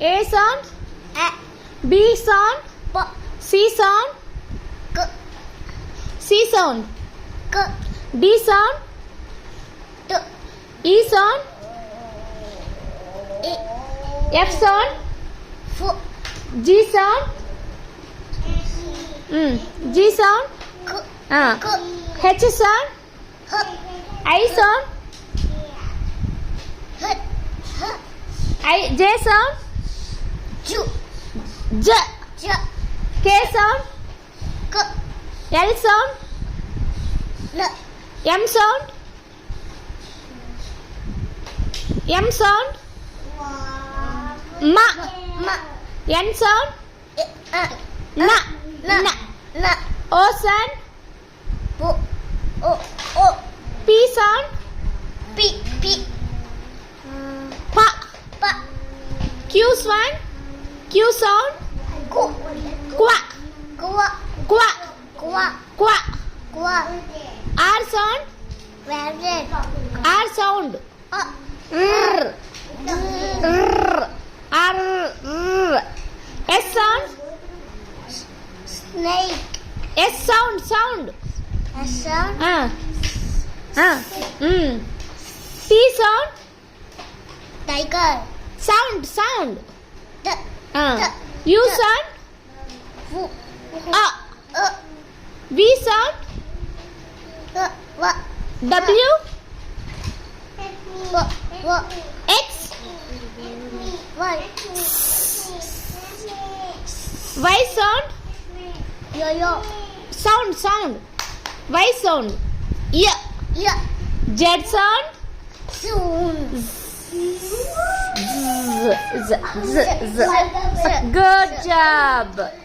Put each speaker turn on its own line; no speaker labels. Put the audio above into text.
A sound,
A,
B sound,
B,
C sound,
K,
C sound,
K,
D sound,
T,
E sound,
E,
F sound,
F,
G sound, G sound,
K, K,
H sound,
H,
I sound,
H,
J sound,
J,
J,
J,
K sound,
K,
L sound,
L,
M sound, M sound, Ma,
M,
N sound,
N,
Na,
N,
O sound,
P, O, O,
P sound,
P, P,
Pa,
P,
Q sound, Q sound,
Q,
Qua,
Qua,
Qua,
Qua,
Qua,
Qua,
R sound,
Rabbit,
R sound, R, R, R, S sound,
Snake,
S sound,
S sound,
T sound,
Tiger,
sound,
T,
U sound,
F,
V sound,
W,
W,
W,
X,
Y,
Y sound,
Yo-yo,
sound, Y sound, Y,
Yeah,
Z sound,
soon,
Z. Good job.